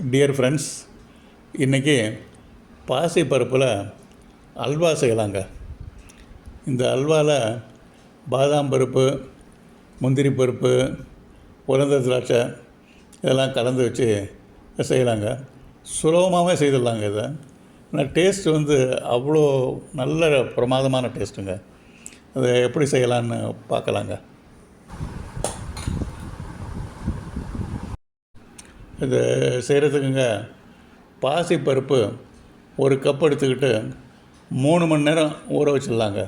Dear friends, இன்றைக்கி பாசி பருப்பில் அல்வா செய்யலாங்க. இந்த அல்வாவில் பாதாம் பருப்பு, முந்திரி பருப்பு, உலர்ந்த திராட்சை இதெல்லாம் கலந்து வச்சு செய்யலாங்க. சுலபமாகவே செய்திடலாங்க இதை. ஆனால் டேஸ்ட் அவ்வளோ நல்ல பிரமாதமான டேஸ்ட்டுங்க. அதை எப்படி செய்யலான்னு பார்க்கலாங்க. இது செய்கிறதுக்குங்க பாசி பருப்பு ஒரு கப் எடுத்துக்கிட்டு 3 மணி நேரம் ஊற வச்சிடலாங்க.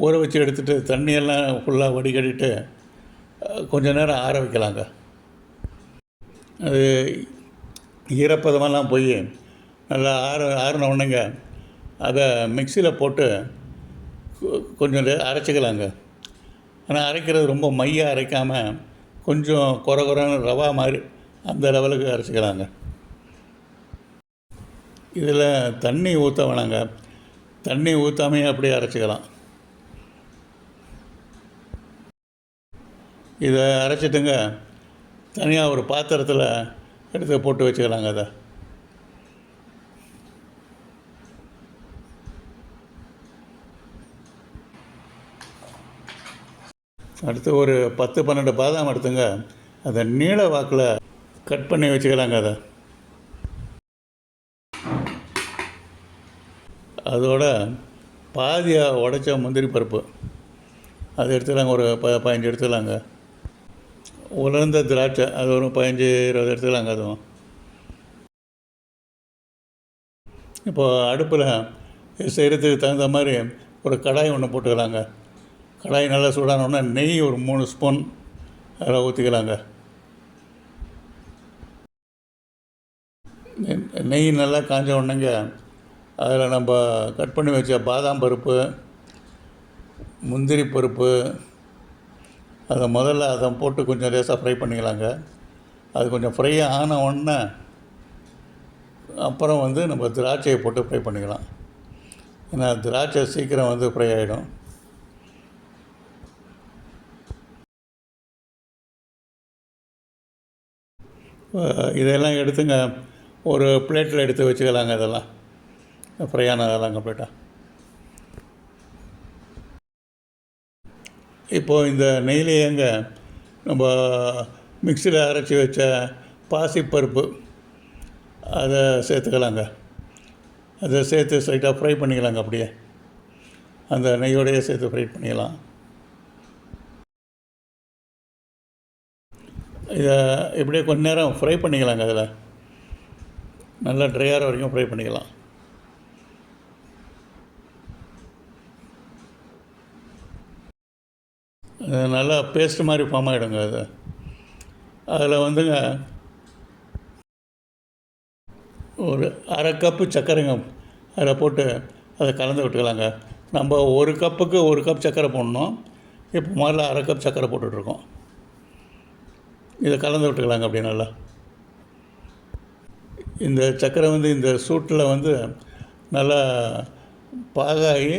ஊற வச்சு எடுத்துகிட்டு தண்ணியெல்லாம் ஃபுல்லாக வடிகட்டிட்டு கொஞ்சம் நேரம் ஆற வைக்கலாங்க. அது ஈரப்பதமெல்லாம் போய் நல்லா ஆறின உடனேங்க அதை மிக்சியில் போட்டு கொஞ்சம் அரைச்சிக்கலாங்க. ஆனால் அரைக்கிறது ரொம்ப மையாக அரைக்காமல் கொஞ்சம் குறைன்னு ரவா மாதிரி அந்த லெவலுக்கு அரைச்சிக்கலாங்க. இதில் தண்ணி ஊற்ற வேணாங்க. தண்ணி ஊற்றாமையே அப்படியே அரைச்சிக்கலாம். இதை அரைச்சிட்டுங்க தனியாக ஒரு பாத்திரத்தில் எடுத்து போட்டு வச்சுக்கலாங்க. அதை அடுத்து ஒரு 10-12 பாதாம் எடுத்துங்க. அதை நீள வாக்கில் கட் பண்ணி வச்சுக்கலாங்க. அதோட பாதியாக உடைச்ச முந்திரி பருப்பு அதை எடுத்துக்கலாங்க. ஒரு 15 எடுத்துக்கலாங்க. உலர்ந்த திராட்சை அது ஒரு 15-20 எடுத்துக்கலாங்க. அதுவும் இப்போது அடுப்பில் செய்கிறதுக்கு தகுந்த மாதிரி ஒரு கடாய் ஒன்று போட்டுக்கலாங்க. கடாய் நல்லா சூடானோடனே நெய் ஒரு 3 ஸ்பூன் அதில் ஊற்றிக்கலாங்க. நெய் நல்லா காஞ்ச உடனேங்க அதில் நம்ம கட் பண்ணி வச்ச பாதாம் பருப்பு, முந்திரி பருப்பு அதை முதல்ல போட்டு கொஞ்சம் லேசாக ஃப்ரை பண்ணிக்கலாங்க. அது கொஞ்சம் ஃப்ரை ஆன உடனே அப்புறம் நம்ம திராட்சையை போட்டு ஃப்ரை பண்ணிக்கலாம். ஏன்னா திராட்சை சீக்கிரம் ஃப்ரை ஆகிடும். இதெல்லாம் எடுத்துங்க ஒரு பிளேட்டில் எடுத்து வச்சுக்கலாங்க. இதெல்லாம் ஃப்ரை ஆனதெல்லாம் கம்ப்ளீட்டாக. இப்போது இந்த நெய்லேயேங்க நம்ம மிக்சியில் அரைச்சி வச்ச பாசிப்பருப்பு அதை சேர்த்துக்கலாங்க. அதை சேர்த்து ஸ்ட்ரைட்டாக ஃப்ரை பண்ணிக்கலாங்க. அப்படியே அந்த நெய்யோடையே சேர்த்து ஃப்ரை பண்ணிக்கலாம். இதை இப்படியே கொஞ்ச நேரம் ஃப்ரை பண்ணிக்கலாங்க. அதில் நல்லா ட்ரை ஆகிற வரைக்கும் ஃப்ரை பண்ணிக்கலாம். நல்லா பேஸ்ட் மாதிரி ஃபார்ம் ஆகிடுங்க. அதில் ஒரு அரை கப்பு சர்க்கரைங்க அதில் போட்டு அதை கலந்து விட்டுக்கலாங்க. நம்ம ஒரு கப்புக்கு 1 கப் சர்க்கரை போடணும். இப்போ முதல்ல அரை கப் சர்க்கரை போட்டுட்ருக்கோம். இதை கலந்து விட்டுக்கலாங்க. அப்படியே நல்லா இந்த சர்க்கரை இந்த சூட்டில் நல்லா பாகாகி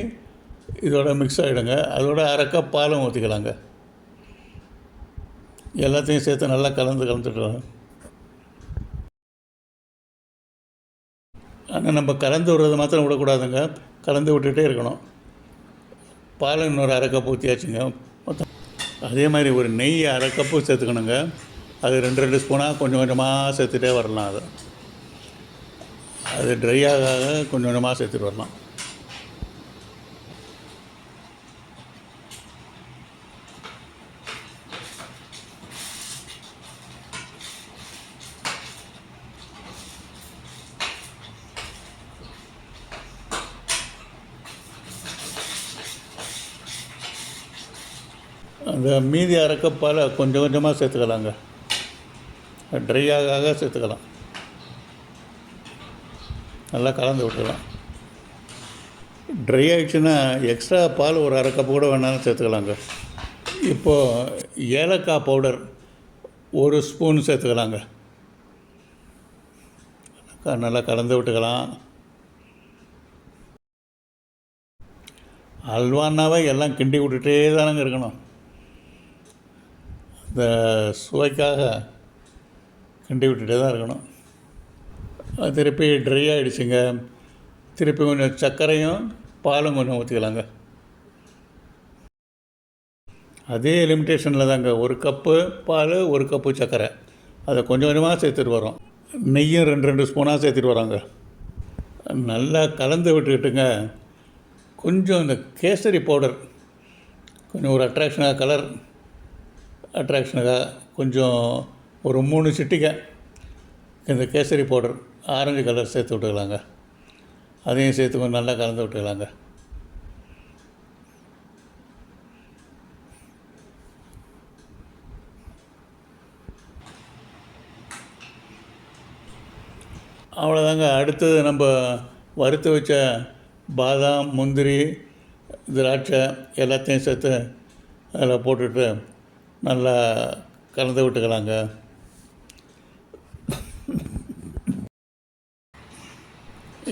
இதோட மிக்ஸ் ஆகிடுங்க. அதோட அரை கப் பாலும் ஊற்றிக்கலாங்க. எல்லாத்தையும் சேர்த்து நல்லா கலந்துக்கலாம். ஆனால் நம்ம கலந்து விடுறது மாத்திரம் விடக்கூடாதுங்க. கலந்து விட்டுகிட்டே இருக்கணும். பால் இன்னொரு அரை கப் ஊற்றியாச்சுங்க. மொத்தம் அதே மாதிரி ஒரு நெய் அரை கப்பு சேர்த்துக்கணுங்க. அது 2 ஸ்பூனாக கொஞ்சம் கொஞ்சமாக சேர்த்துட்டே வரலாம். அது ட்ரை ஆக கொஞ்சம் கொஞ்சமாக சேர்த்துட்டு வரலாம். அந்த மீதி அரை கப் பாலை கொஞ்சம் கொஞ்சமாக சேர்த்துக்கலாங்க. ட்ரை ஆக சேர்த்துக்கலாம். நல்லா கலந்து விட்டுக்கலாம். ட்ரை ஆகிடுச்சுன்னா எக்ஸ்ட்ரா பால் ஒரு அரை கப்பு கூட வேணாலும் சேர்த்துக்கலாங்க. இப்போது ஏலக்காய் பவுடர் 1 ஸ்பூன் சேர்த்துக்கலாங்க. நல்லா கலந்து விட்டுக்கலாம். அல்வானாவே எல்லாம் கிண்டி விட்டுட்டே தானங்க இருக்கணும். இந்த சுவைக்காக கிண்டி விட்டுட்டே தான் இருக்கணும். அது திருப்பி ட்ரை ஆகிடுச்சுங்க. திருப்பி கொஞ்சம் சர்க்கரையும் பாலும் கொஞ்சம் ஊற்றிக்கலாங்க. அதே லிமிட்டேஷனில் தாங்க, 1 கப்பு பால் 1 கப்பு சர்க்கரை, அதை கொஞ்சம் கொஞ்சமாக சேர்த்துட்டு வரோம். நெய்யும் 2 ஸ்பூனாக சேர்த்துட்டு வரோங்க. நல்லா கலந்து விட்டுக்கிட்டுங்க, கொஞ்சம் இந்த கேசரி பவுடர் கொஞ்சம் ஒரு அட்ராக்ஷனாக, கலர் அட்ராக்ஷனுக்காக கொஞ்சம் ஒரு 3 சிட்டிகை இந்த கேசரி பவுடர் ஆரஞ்சு கலர் சேர்த்து விட்டுக்கலாங்க. அதையும் சேர்த்து கொஞ்சம் நல்லா கலந்து விட்டுக்கலாங்க. அவ்வளோதாங்க. அடுத்தது நம்ம வறுத்து வச்ச பாதாம், முந்திரி, திராட்சை எல்லாத்தையும் சேர்த்து அதில் போட்டுட்டு நல்லா கலந்து விட்டுக்கலாங்க.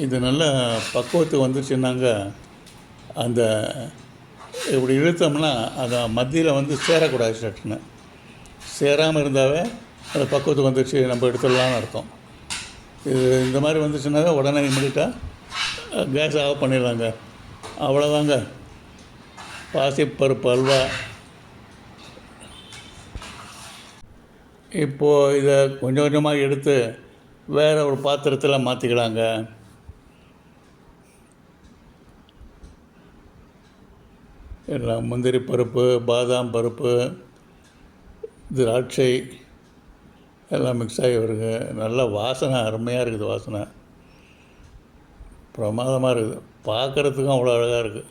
இது நல்லா பக்குவத்துக்கு வந்துச்சுன்னாங்க, அந்த இப்படி இழுத்தோம்னா அதை மத்தியில் வந்து சேரக்கூடாது. சட்டுன்னு சேராமல் இருந்தாவே அது பக்குவத்துக்கு வந்துச்சு, நம்ம எடுத்துடலான்னு அர்த்தம். இது இந்த மாதிரி வந்துச்சுன்னாவே உடனே இமிடியட்டாக கேஸ் ஆஃப் பண்ணிடலாங்க. அவ்வளோதாங்க, பாசிப்பருப்பு அல்வா. இப்போது இதை கொஞ்சம் கொஞ்சமாக எடுத்து வேறு ஒரு பாத்திரத்தில் மாற்றிக்கலாங்க. எல்லாம் முந்திரி பருப்பு, பாதாம் பருப்பு, திராட்சை எல்லாம் மிக்ஸ் ஆகி வருங்க. நல்ல வாசனை, அருமையாக இருக்குது. வாசனை பிரமாதமாக இருக்குது. பார்க்குறதுக்கும் அவ்வளோ அழகாக இருக்குது.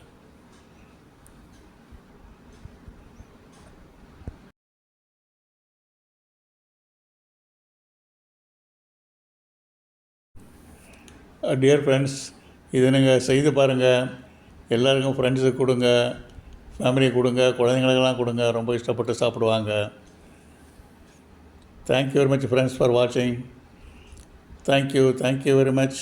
டியர் ஃப்ரெண்ட்ஸ், இதை நீங்கள் செய்து பாருங்கள். எல்லாருக்கும் ஃப்ரெண்ட்ஸுக்கு கொடுங்க, ஃபேமிலிக்கு கொடுங்க, குழந்தைங்களுக்கெல்லாம் கொடுங்க. ரொம்ப இஷ்டப்பட்டு சாப்பிடுவாங்க. Thank you very much friends for watching. Thank you very much.